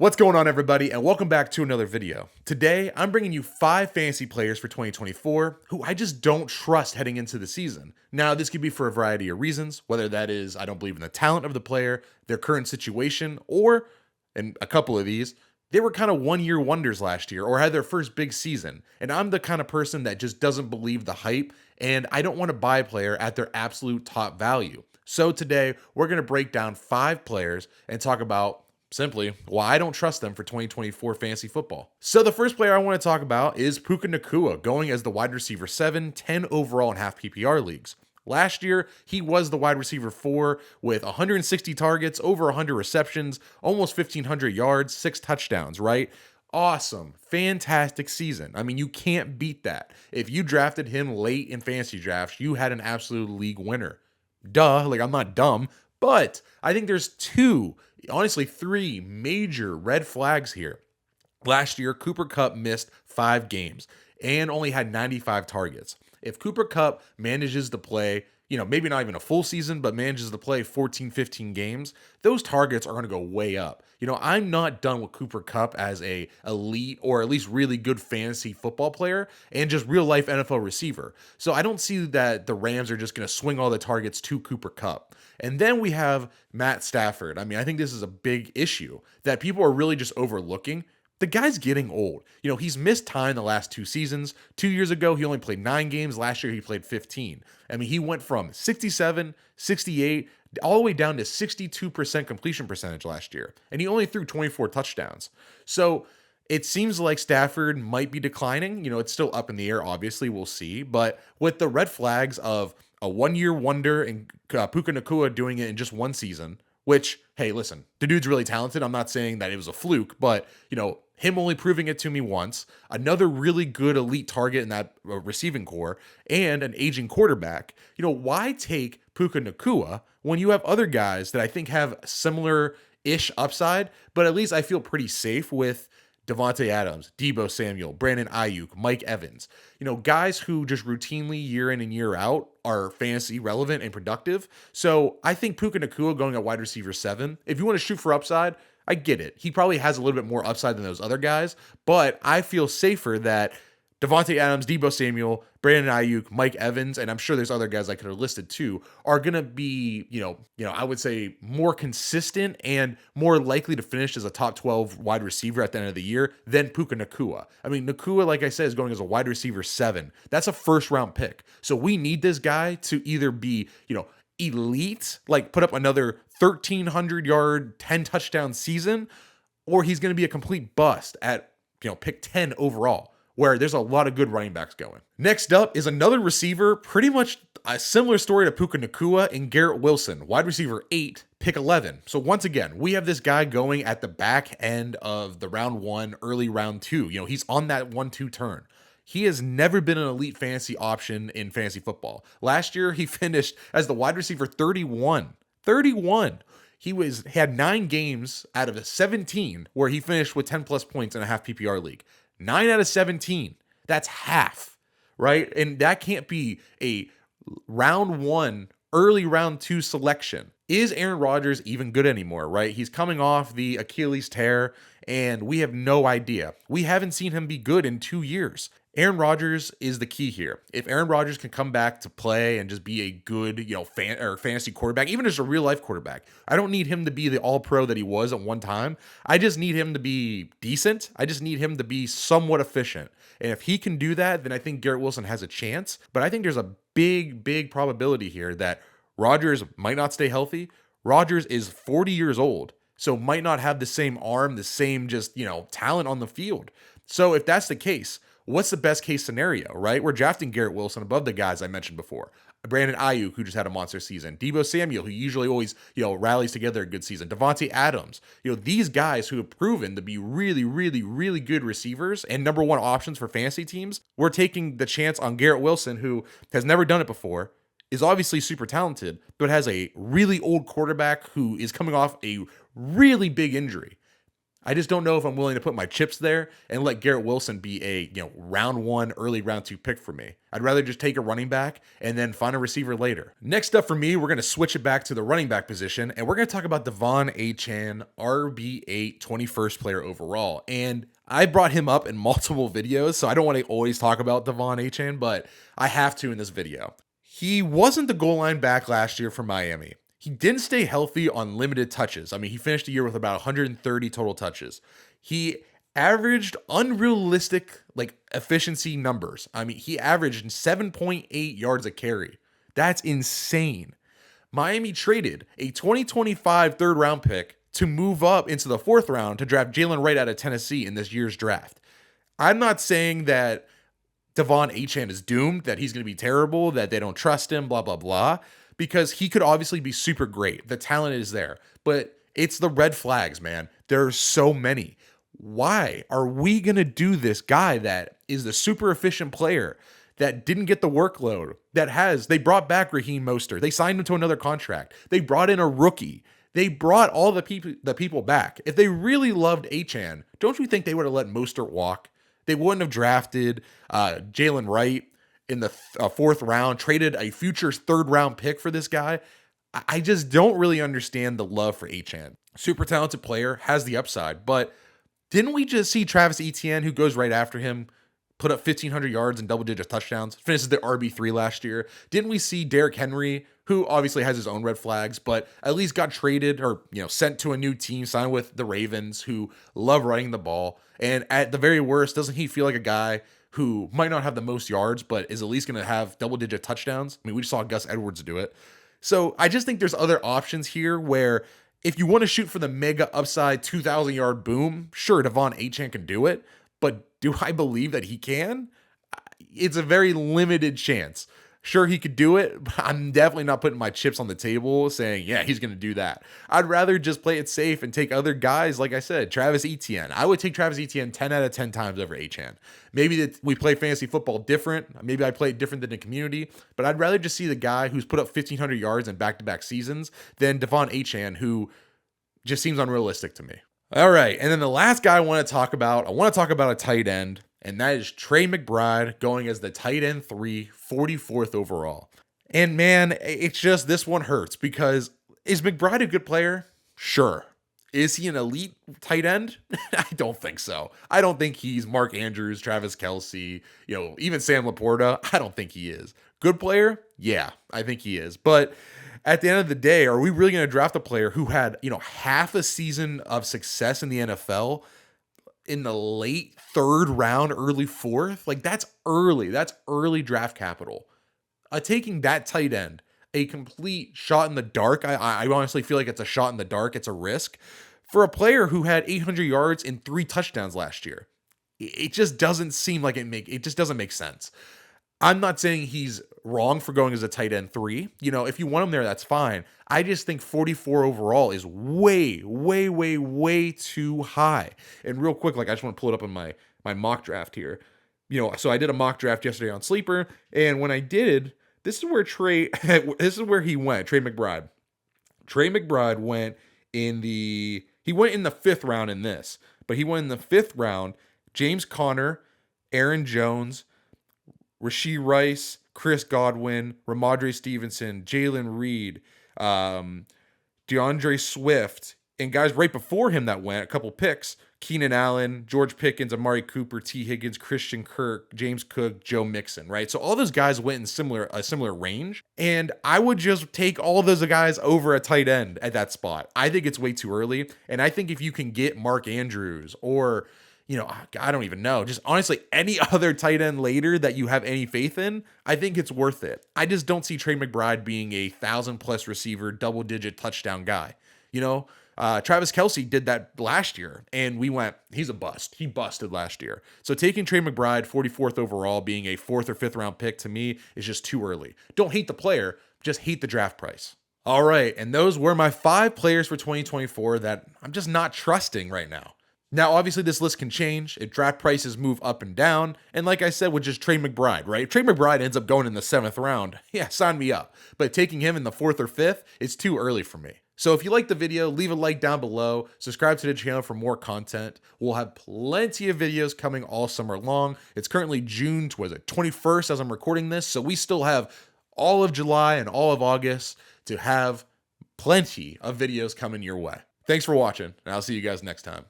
What's going on, everybody, and welcome back to another video. Today, I'm bringing you 5 fantasy players for 2024 who I just don't trust heading into the season. Now, this could be for a variety of reasons, whether that is I don't believe in the talent of the player, their current situation, or, and a couple of these, they were kind of one-year wonders last year or had their first big season. And I'm the kind of person that just doesn't believe the hype, and I don't want to buy a player at their absolute top value. So today, we're going to break down 5 players and talk about simply why I don't trust them for 2024 fantasy football. So the first player I want to talk about is Puka Nacua, going as the wide receiver 7, 10 overall in half PPR leagues. Last year, he was the wide receiver 4 with 160 targets, over 100 receptions, almost 1,500 yards, 6 touchdowns, right? Awesome. Fantastic season. I mean, you can't beat that. If you drafted him late in fantasy drafts, you had an absolute league winner. Duh, like I'm not dumb, but I think there's 2, honestly 3 major red flags here. Last year, Cooper Kupp missed 5 games and only had 95 targets. If Cooper Kupp manages to play, maybe not even a full season, but manages to play 14, 15 games, those targets are going to go way up. I'm not done with Cooper Kupp as a elite or at least really good fantasy football player and just real life NFL receiver. So I don't see that the Rams are just going to swing all the targets to Cooper Kupp. And then we have Matt Stafford. I mean, I think this is a big issue that people are really just overlooking. The guy's getting old. He's missed time the last 2 seasons. 2 years ago, he only played 9 games. Last year, he played 15. I mean, he went from 67, 68, all the way down to 62% completion percentage last year. And he only threw 24 touchdowns. So it seems like Stafford might be declining. It's still up in the air, obviously. We'll see. But with the red flags of a one-year wonder and Puka Nacua doing it in just 1 season, which, hey, listen, the dude's really talented. I'm not saying that it was a fluke, but, him only proving it to me once, another really good elite target in that receiving core, and an aging quarterback. Why take Puka Nacua when you have other guys that I think have similar-ish upside, but at least I feel pretty safe with Davante Adams, Deebo Samuel, Brandon Ayuk, Mike Evans, guys who just routinely year in and year out are fantasy relevant and productive. So I think Puka Nacua going at wide receiver 7, if you want to shoot for upside, I get it. He probably has a little bit more upside than those other guys, but I feel safer that Davante Adams, Deebo Samuel, Brandon Ayuk, Mike Evans, and I'm sure there's other guys I could have listed too, are going to be, I would say more consistent and more likely to finish as a top 12 wide receiver at the end of the year than Puka Nacua. I mean, Nacua, like I said, is going as a wide receiver 7. That's a first round pick. So we need this guy to either be, elite, like put up another 1,300 yard, 10 touchdown season, or he's going to be a complete bust at, pick 10 overall, where there's a lot of good running backs going. Next up is another receiver, pretty much a similar story to Puka Nacua, and Garrett Wilson, wide receiver 8, pick 11. So once again, we have this guy going at the back end of the round 1, early round 2. He's on that 1-2 turn. He has never been an elite fantasy option in fantasy football. Last year, he finished as the wide receiver 31. 31. He had 9 games out of 17 where he finished with 10 plus points in a half PPR league. 9 out of 17. That's half, right? And that can't be a round 1, early round 2 selection. Is Aaron Rodgers even good anymore, right? He's coming off the Achilles tear, and we have no idea. We haven't seen him be good in 2 years. Aaron Rodgers is the key here. If Aaron Rodgers can come back to play and just be a good, fantasy quarterback, even as a real life quarterback, I don't need him to be the all-pro that he was at one time. I just need him to be decent. I just need him to be somewhat efficient. And if he can do that, then I think Garrett Wilson has a chance. But I think there's a big, big probability here that Rodgers might not stay healthy. Rodgers is 40 years old, so might not have the same arm, the same just, talent on the field. So if that's the case, what's the best case scenario, right? We're drafting Garrett Wilson above the guys I mentioned before. Brandon Ayuk, who just had a monster season. Deebo Samuel, who usually always, rallies together a good season. Davante Adams. These guys who have proven to be really, really, really good receivers and number 1 options for fantasy teams. We're taking the chance on Garrett Wilson, who has never done it before, is obviously super talented, but has a really old quarterback who is coming off a really big injury. I just don't know if I'm willing to put my chips there and let Garrett Wilson be a, round 1, early round 2 pick for me. I'd rather just take a running back and then find a receiver later. Next up for me, we're going to switch it back to the running back position, and we're going to talk about Achane, RB8, 21st player overall. And I brought him up in multiple videos, so I don't want to always talk about Achane, but I have to in this video. He wasn't the goal line back last year for Miami. He didn't stay healthy on limited touches. I mean, he finished the year with about 130 total touches. He averaged unrealistic efficiency numbers. I mean, he averaged 7.8 yards a carry. That's insane. Miami traded a 2025 third round pick to move up into the 4th round to draft Jalen Wright out of Tennessee in this year's draft. I'm not saying that Achane is doomed, that he's going to be terrible, that they don't trust him, blah, blah, blah, because he could obviously be super great. The talent is there, but it's the red flags, man. There are so many. Why are we going to do this guy that is the super efficient player that didn't get the workload, they brought back Raheem Mostert. They signed him to another contract. They brought in a rookie. They brought all the people back. If they really loved Achane, don't you think they would have let Mostert walk? They wouldn't have drafted Jalen Wright in the 4th round, traded a future 3rd round pick for this guy. I just don't really understand the love for Achane. Super talented player, has the upside, but didn't we just see Travis Etienne, who goes right after him, put up 1,500 yards and double-digit touchdowns, finishes the RB3 last year? Didn't we see Derrick Henry, who obviously has his own red flags, but at least got traded or sent to a new team, signed with the Ravens, who love running the ball, and at the very worst, doesn't he feel like a guy who might not have the most yards, but is at least going to have double-digit touchdowns? I mean, we just saw Gus Edwards do it. So I just think there's other options here where if you want to shoot for the mega upside 2,000-yard boom, sure, Achane can do it, but do I believe that he can? It's a very limited chance. Sure, he could do it, but I'm definitely not putting my chips on the table saying, yeah, he's going to do that. I'd rather just play it safe and take other guys, like I said, Travis Etienne. I would take Travis Etienne 10 out of 10 times over Achane. Maybe that we play fantasy football different. Maybe I play it different than the community, but I'd rather just see the guy who's put up 1,500 yards in back-to-back seasons than Achane, who just seems unrealistic to me. All right, and then the last guy I want to talk about a tight end, and that is Trey McBride going as the tight end 3, 44th overall. And man, it's just, this one hurts because is McBride a good player? Sure. Is he an elite tight end? I don't think so. I don't think he's Mark Andrews, Travis Kelce, even Sam Laporta. I don't think he is. Good player? Yeah, I think he is. But at the end of the day, are we really going to draft a player who had, half a season of success in the NFL in the late 3rd round, early 4th? Like, that's early. That's early draft capital. Taking that tight end, a complete shot in the dark. I honestly feel like it's a shot in the dark. It's a risk for a player who had 800 yards and 3 touchdowns last year. It just doesn't seem like it just doesn't make sense. I'm not saying he's wrong for going as a tight end 3. If you want him there, that's fine. I just think 44 overall is way, way, way, way too high. And real quick, I just want to pull it up in my mock draft here. So I did a mock draft yesterday on Sleeper, and when I did, this is where he went, Trey McBride. Trey McBride went in the 5th round in this, but he went in the 5th round. James Conner, Aaron Jones, Rashee Rice, Chris Godwin, Ramondre Stevenson, Jalen Reed, DeAndre Swift, and guys right before him that went, a couple picks, Keenan Allen, George Pickens, Amari Cooper, T. Higgins, Christian Kirk, James Cook, Joe Mixon, right? So all those guys went in a similar range, and I would just take all those guys over a tight end at that spot. I think it's way too early, and I think if you can get Mark Andrews or I don't even know, just honestly any other tight end later that you have any faith in, I think it's worth it. I just don't see Trey McBride being a 1,000+ receiver, double-digit touchdown guy. Travis Kelce did that last year, and we went, he's a bust. He busted last year. So taking Trey McBride, 44th overall, being a 4th or 5th round pick to me is just too early. Don't hate the player, just hate the draft price. All right, and those were my 5 players for 2024 that I'm just not trusting right now. Now, obviously, this list can change if draft prices move up and down. And like I said, with just Trey McBride, right? If Trey McBride ends up going in the 7th round, yeah, sign me up. But taking him in the 4th or 5th, it's too early for me. So if you liked the video, leave a like down below, subscribe to the channel for more content. We'll have plenty of videos coming all summer long. It's currently June, 21st as I'm recording this, so we still have all of July and all of August to have plenty of videos coming your way. Thanks for watching, and I'll see you guys next time.